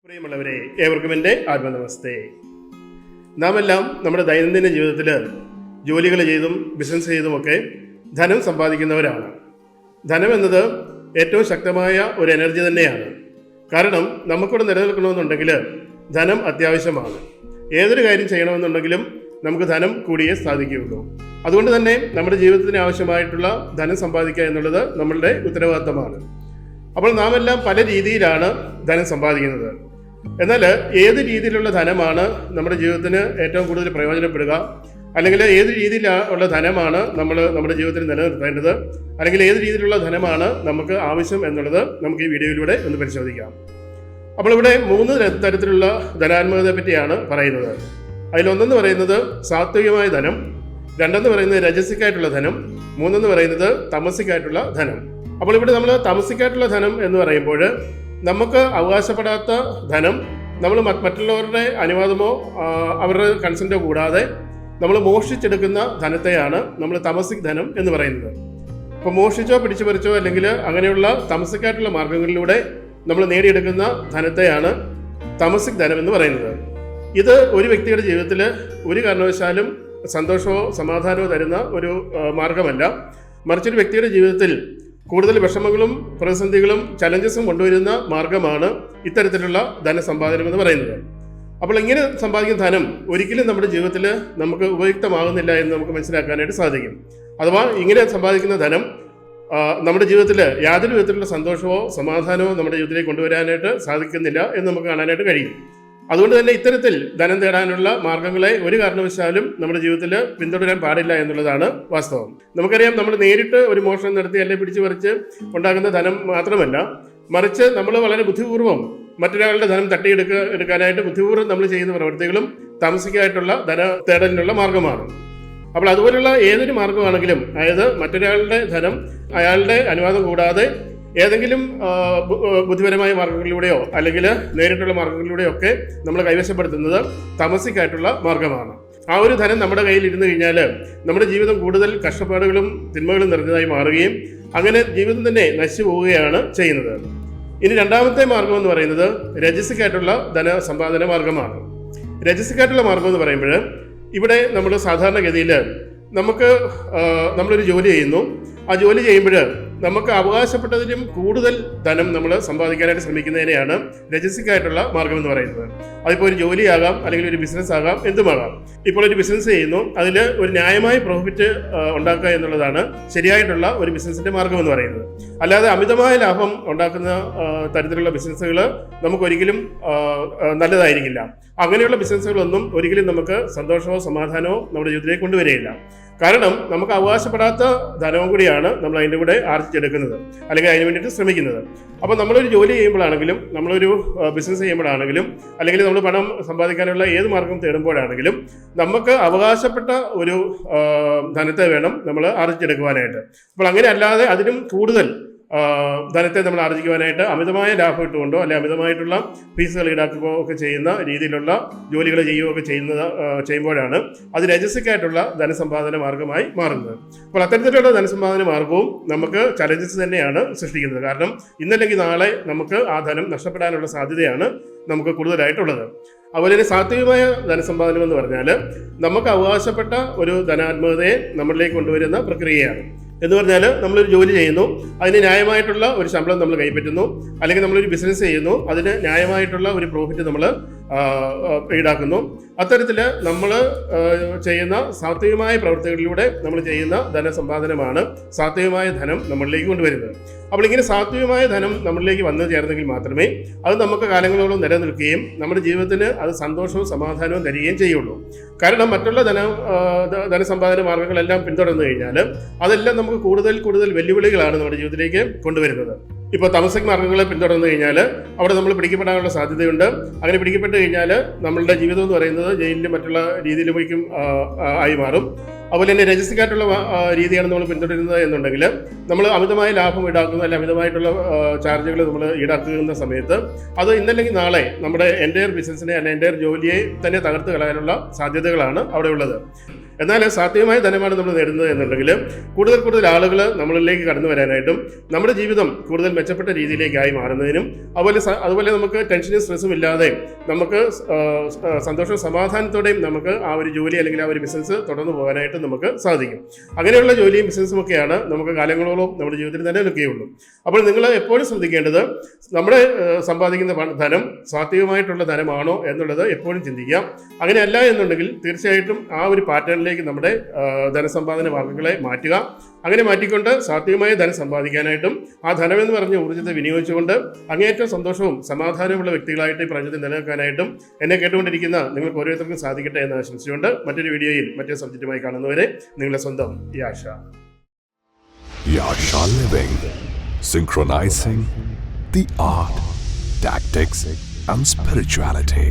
പ്രിയമുള്ളവരെ, ഏവർക്കും എൻ്റെ ആത്മനമസ്തേ. നാം എല്ലാം നമ്മുടെ ദൈനംദിന ജീവിതത്തിൽ ജോലികൾ ചെയ്തും ബിസിനസ് ചെയ്തുമൊക്കെ ധനം സമ്പാദിക്കുന്നവരാണ്. ധനം എന്നത് ഏറ്റവും ശക്തമായ ഒരു എനർജി തന്നെയാണ്. കാരണം നമുക്കിവിടെ നിലനിൽക്കണമെന്നുണ്ടെങ്കിൽ ധനം അത്യാവശ്യമാണ്. ഏതൊരു കാര്യം ചെയ്യണമെന്നുണ്ടെങ്കിലും നമുക്ക് ധനം കൂടിയേ സാധിക്കുകയുള്ളൂ. അതുകൊണ്ട് തന്നെ നമ്മുടെ ജീവിതത്തിന് ആവശ്യമായിട്ടുള്ള ധനം സമ്പാദിക്കുക എന്നുള്ളത് നമ്മളുടെ ഉത്തരവാദിത്തമാണ്. അപ്പോൾ നാം എല്ലാം പല രീതിയിലാണ് ധനം സമ്പാദിക്കുന്നത്. എന്നാൽ ഏത് രീതിയിലുള്ള ധനമാണ് നമ്മുടെ ജീവിതത്തിന് ഏറ്റവും കൂടുതൽ പ്രയോജനപ്പെടുക, അല്ലെങ്കിൽ ഏത് രീതിയിലുള്ള ധനമാണ് നമ്മുടെ ജീവിതത്തിൽ നിലനിർത്തേണ്ടത്, അല്ലെങ്കിൽ ഏത് രീതിയിലുള്ള ധനമാണ് നമുക്ക് ആവശ്യം എന്നുള്ളത് നമുക്ക് ഈ വീഡിയോയിലൂടെ ഒന്ന് പരിശോധിക്കാം. അപ്പോൾ ഇവിടെ 3 തരത്തിലുള്ള ധനാത്മകതയെ പറ്റിയാണ് പറയുന്നത്. അതിലൊന്നെന്ന് പറയുന്നത് സാത്വികമായ ധനം, രണ്ടെന്ന് പറയുന്നത് രജസിക്കായിട്ടുള്ള ധനം, മൂന്നെന്ന് പറയുന്നത് തമസിക്കായിട്ടുള്ള ധനം. അപ്പോൾ ഇവിടെ നമ്മൾ തമസിക്കായിട്ടുള്ള ധനം എന്ന് പറയുമ്പോൾ നമുക്ക് അവകാശപ്പെടാത്ത ധനം, നമ്മൾ മറ്റുള്ളവരുടെ അനുവാദമോ അവരുടെ കൺസെൻറ്റോ കൂടാതെ നമ്മൾ മോഷ്ടിച്ചെടുക്കുന്ന ധനത്തെയാണ് നമ്മൾ തമസിക് ധനം എന്ന് പറയുന്നത്. അപ്പോൾ മോഷ്ടിച്ചോ പിടിച്ചു പറിച്ചോ അല്ലെങ്കിൽ അങ്ങനെയുള്ള തമസിക്കായിട്ടുള്ള മാർഗങ്ങളിലൂടെ നമ്മൾ നേടിയെടുക്കുന്ന ധനത്തെയാണ് തമസിക് ധനം എന്ന് പറയുന്നത്. ഇത് ഒരു വ്യക്തിയുടെ ജീവിതത്തിൽ ഒരു കാരണവശാലും സന്തോഷമോ സമാധാനമോ തരുന്ന ഒരു മാർഗമല്ല. മറിച്ചൊരു വ്യക്തിയുടെ ജീവിതത്തിൽ കൂടുതൽ വിഷമങ്ങളും പ്രതിസന്ധികളും ചലഞ്ചസും കൊണ്ടുവരുന്ന മാർഗമാണ് ഇത്തരത്തിലുള്ള ധനസമ്പാദനം എന്ന് പറയുന്നത്. അപ്പോൾ ഇങ്ങനെ സമ്പാദിക്കുന്ന ധനം ഒരിക്കലും നമ്മുടെ ജീവിതത്തിൽ നമുക്ക് ഉപയുക്തമാകുന്നില്ല എന്ന് നമുക്ക് മനസ്സിലാക്കാനായിട്ട് സാധിക്കും. അഥവാ ഇങ്ങനെ സമ്പാദിക്കുന്ന ധനം നമ്മുടെ ജീവിതത്തിൽ യാതൊരു വിധത്തിലുള്ള സന്തോഷമോ സമാധാനമോ നമ്മുടെ ജീവിതത്തിലേക്ക് കൊണ്ടുവരാനായിട്ട് സാധിക്കുന്നില്ല എന്ന് നമുക്ക് കാണാനായിട്ട് കഴിയും. അതുകൊണ്ട് തന്നെ ഇത്തരത്തിൽ ധനം നേടാനുള്ള മാർഗങ്ങളെ ഒരു കാരണവശാലും നമ്മുടെ ജീവിതത്തിൽ പിന്തുടരാൻ പാടില്ല എന്നുള്ളതാണ് വാസ്തവം. നമുക്കറിയാം, നമ്മൾ നേരിട്ട് ഒരു മോഷണം നടത്തി അല്ലെങ്കിൽ പിടിച്ചു പറിച്ച് ഉണ്ടാക്കുന്ന ധനം മാത്രമല്ല, മറിച്ച് നമ്മൾ വളരെ ബുദ്ധിപൂർവ്വം മറ്റൊരാളുടെ ധനം എടുക്കാനായിട്ട് ബുദ്ധിപൂർവ്വം നമ്മൾ ചെയ്യുന്ന പ്രവൃത്തികളും താമസികമായിട്ടുള്ള ധന തേടലിനുള്ള മാർഗമാണ്. അപ്പോൾ അതുപോലുള്ള ഏതൊരു മാർഗമാണെങ്കിലും, അതായത് മറ്റൊരാളുടെ ധനം അയാളുടെ അനുവാദം കൂടാതെ ഏതെങ്കിലും ബുദ്ധിപരമായ മാർഗങ്ങളിലൂടെയോ അല്ലെങ്കിൽ നേരിട്ടുള്ള മാർഗങ്ങളിലൂടെയോ ഒക്കെ നമ്മൾ കൈവശപ്പെടുത്തുന്നത് തമസിക്കായിട്ടുള്ള മാർഗമാണ്. ആ ഒരു ധനം നമ്മുടെ കയ്യിൽ ഇരുന്ന് കഴിഞ്ഞാൽ നമ്മുടെ ജീവിതം കൂടുതൽ കഷ്ടപ്പാടുകളും തിന്മകളും നിറഞ്ഞതായി മാറുകയും അങ്ങനെ ജീവിതം തന്നെ നശിച്ചു പോവുകയാണ് ചെയ്യുന്നത്. ഇനി രണ്ടാമത്തെ മാർഗം എന്ന് പറയുന്നത് രജസിക്കായിട്ടുള്ള ധന സമ്പാദന മാർഗമാണ്. രജസിക്കായിട്ടുള്ള മാർഗം എന്ന് പറയുമ്പോൾ ഇവിടെ നമ്മൾ സാധാരണഗതിയിൽ നമ്മളൊരു ജോലി ചെയ്യുന്നു. ആ ജോലി ചെയ്യുമ്പോൾ നമുക്ക് അവകാശപ്പെട്ടതിലും കൂടുതൽ ധനം നമ്മൾ സമ്പാദിക്കാനായിട്ട് ശ്രമിക്കുന്നതിനെയാണ് രജസിക്കായിട്ടുള്ള മാർഗം എന്ന് പറയുന്നത്. അതിപ്പോൾ ഒരു ജോലിയാകാം, അല്ലെങ്കിൽ ഒരു ബിസിനസ് ആകാം, എന്തുമാകാം. ഇപ്പോൾ ഒരു ബിസിനസ് ചെയ്യുന്നു, അതിൽ ഒരു ന്യായമായ പ്രോഫിറ്റ് ഉണ്ടാക്കുക എന്നുള്ളതാണ് ശരിയായിട്ടുള്ള ഒരു ബിസിനസിന്റെ മാർഗം എന്ന് പറയുന്നത്. അല്ലാതെ അമിതമായ ലാഭം ഉണ്ടാക്കുന്ന തരത്തിലുള്ള ബിസിനസ്സുകൾ നമുക്കൊരിക്കലും നല്ലതായിരിക്കില്ല. അങ്ങനെയുള്ള ബിസിനസ്സുകളൊന്നും ഒരിക്കലും നമുക്ക് സന്തോഷമോ സമാധാനമോ നമ്മുടെ ജീവിതത്തിലേക്ക് കൊണ്ടുവരികയില്ല. കാരണം നമുക്ക് അവകാശപ്പെടാത്ത ധനവും കൂടിയാണ് നമ്മൾ അതിൻ്റെ കൂടെ ആർജിച്ചെടുക്കുന്നത്, അല്ലെങ്കിൽ അതിന് വേണ്ടിയിട്ട് ശ്രമിക്കുന്നത്. അപ്പോൾ നമ്മളൊരു ജോലി ചെയ്യുമ്പോഴാണെങ്കിലും, നമ്മളൊരു ബിസിനസ് ചെയ്യുമ്പോഴാണെങ്കിലും, അല്ലെങ്കിൽ നമ്മൾ പണം സമ്പാദിക്കാനുള്ള ഏത് മാർഗം തേടുമ്പോഴാണെങ്കിലും നമുക്ക് അവകാശപ്പെട്ട ഒരു ധനത്തെ വേണം നമ്മൾ ആർജിച്ചെടുക്കുവാനായിട്ട്. അപ്പോൾ അങ്ങനെ അല്ലാതെ അതിനും കൂടുതൽ ധനത്തെ നമ്മൾ ആർജിക്കുവാനായിട്ട് അമിതമായ ലാഭം ഇട്ടുകൊണ്ടോ അല്ലെങ്കിൽ അമിതമായിട്ടുള്ള ഫീസുകൾ ഈടാക്കുകയോ ഒക്കെ ചെയ്യുന്ന രീതിയിലുള്ള ജോലികൾ ചെയ്യുകയൊക്കെ ചെയ്യുമ്പോഴാണ് അത് രജസിക്കായിട്ടുള്ള ധനസമ്പാദന മാർഗമായി മാറുന്നത്. അപ്പോൾ അത്തരത്തിലുള്ള ധനസമ്പാദന മാർഗവും നമുക്ക് ചലഞ്ചസ് തന്നെയാണ് സൃഷ്ടിക്കുന്നത്. കാരണം ഇന്നല്ലെങ്കിൽ നാളെ നമുക്ക് ആ ധനം നഷ്ടപ്പെടാനുള്ള സാധ്യതയാണ് നമുക്ക് കൂടുതലായിട്ടുള്ളത്. അതുപോലെ തന്നെ സാത്വികമായ ധനസമ്പാദനം എന്ന് പറഞ്ഞാൽ നമുക്ക് അവകാശപ്പെട്ട ഒരു ധനാത്മകതയെ നമ്മളിലേക്ക് കൊണ്ടുവരുന്ന പ്രക്രിയയാണ്. എന്ന് പറഞ്ഞാൽ നമ്മളൊരു ജോലി ചെയ്യുന്നു, അതിന് ന്യായമായിട്ടുള്ള ഒരു ശമ്പളം നമ്മൾ കൈപ്പറ്റുന്നു, അല്ലെങ്കിൽ നമ്മളൊരു ബിസിനസ് ചെയ്യുന്നു, അതിന് ന്യായമായിട്ടുള്ള ഒരു പ്രോഫിറ്റ് നമ്മൾ ഈടാക്കുന്നു. അത്തരത്തിൽ നമ്മൾ ചെയ്യുന്ന സാത്വികമായ പ്രവൃത്തികളിലൂടെ നമ്മൾ ചെയ്യുന്ന ധനസമ്പാദനമാണ് സാത്വികമായ ധനം നമ്മളിലേക്ക് കൊണ്ടുവരുന്നത്. അപ്പോൾ ഇങ്ങനെ സാത്വികമായ ധനം നമ്മളിലേക്ക് വന്നു ചേർന്നെങ്കിൽ മാത്രമേ അത് നമുക്ക് കാലങ്ങളോളം നിലനിൽക്കുകയും നമ്മുടെ ജീവിതത്തിന് അത് സന്തോഷവും സമാധാനവും തരികയും ചെയ്യുള്ളൂ. കാരണം മറ്റുള്ള ധനസമ്പാദന മാർഗങ്ങളെല്ലാം പിന്തുടർന്നു കഴിഞ്ഞാൽ അതെല്ലാം നമുക്ക് കൂടുതൽ വെല്ലുവിളികളാണ് നമ്മുടെ ജീവിതത്തിലേക്ക് കൊണ്ടുവരുന്നത്. ഇപ്പോൾ തമസിക് മാർഗങ്ങളെ പിന്തുടർന്നു കഴിഞ്ഞാൽ അവിടെ നമ്മൾ പിടിക്കപ്പെടാനുള്ള സാധ്യതയുണ്ട്. അങ്ങനെ പിടിക്കപ്പെട്ട് കഴിഞ്ഞാൽ നമ്മളുടെ ജീവിതം എന്ന് പറയുന്നത് ജയിലിലും മറ്റുള്ള രീതിയിലേക്കും ആയി മാറും. അതുപോലെ തന്നെ രജസിക്കായിട്ടുള്ള രീതിയാണ് നമ്മൾ പിന്തുടരുന്നത് എന്നുണ്ടെങ്കിൽ നമ്മൾ അമിതമായ ലാഭം ഈടാക്കുന്ന അല്ലെങ്കിൽ അമിതമായിട്ടുള്ള ചാർജുകൾ നമ്മൾ ഈടാക്കുന്ന സമയത്ത് അത് ഇന്നല്ലെങ്കിൽ നാളെ നമ്മുടെ എൻ്റയർ ബിസിനസ്സിനെ അല്ലെങ്കിൽ എൻ്റയർ ജോലിയെ തന്നെ തകർത്ത് കളയാനുള്ള സാധ്യതകളാണ് അവിടെ ഉള്ളത്. എന്നാൽ സാധ്യമായ ധനമാണ് നമ്മൾ നേടുന്നത് എന്നുണ്ടെങ്കിൽ കൂടുതൽ കൂടുതൽ ആളുകൾ നമ്മളിലേക്ക് കടന്നു വരാനായിട്ടും നമ്മുടെ ജീവിതം കൂടുതൽ മെച്ചപ്പെട്ട രീതിയിലേക്കായി മാറുന്നതിനും അതുപോലെ നമുക്ക് ടെൻഷനും സ്ട്രെസ്സും ഇല്ലാതെ നമുക്ക് സന്തോഷവും സമാധാനത്തോടെയും നമുക്ക് ആ ഒരു ജോലി അല്ലെങ്കിൽ ആ ഒരു ബിസിനസ് തുടർന്ന് പോകാനായിട്ട് നമുക്ക് സാധിക്കും. അങ്ങനെയുള്ള ജോലിയും ബിസിനസ്സും ഒക്കെയാണ് നമുക്ക് കാലങ്ങളോളം നമ്മുടെ ജീവിതത്തിൽ നിലനിൽക്കുകയുള്ളൂ. അപ്പോൾ നിങ്ങൾ എപ്പോഴും ശ്രദ്ധിക്കേണ്ടത് നമ്മുടെ സമ്പാദിക്കുന്ന ധനം സാത്വികമായിട്ടുള്ള ധനമാണോ എന്നുള്ളത് എപ്പോഴും ചിന്തിക്കാം. അങ്ങനെയല്ല എന്നുണ്ടെങ്കിൽ തീർച്ചയായിട്ടും ആ ഒരു പാറ്റേണിലേക്ക് നമ്മുടെ ധനസമ്പാദന മാർഗ്ഗങ്ങളെ മാറ്റുക. അങ്ങനെ മാറ്റിക്കൊണ്ട് സാത്വികമായ ധനം സമ്പാദിക്കാനായിട്ടും ആ ധനമെന്ന് പറഞ്ഞ ഊർജ്ജത്തെ വിനിയോഗിച്ചുകൊണ്ട് അങ്ങേയറ്റം സന്തോഷവും സമാധാനമുള്ള വ്യക്തികളായിട്ട് ഈ പ്രപഞ്ചത്തിൽ നിലനിൽക്കാനായിട്ടും എന്നെ കേട്ടുകൊണ്ടിരിക്കുന്ന നിങ്ങൾക്ക് ഓരോരുത്തർക്കും സാധിക്കട്ടെ എന്ന് ആശംസിച്ചുകൊണ്ട് മറ്റൊരു വീഡിയോയിൽ മറ്റൊരു സബ്ജക്റ്റുമായി കാണുന്നവരെ നിങ്ങളുടെ സ്വന്തം Yascha. Yasha Living, synchronizing the art, tactics and spirituality.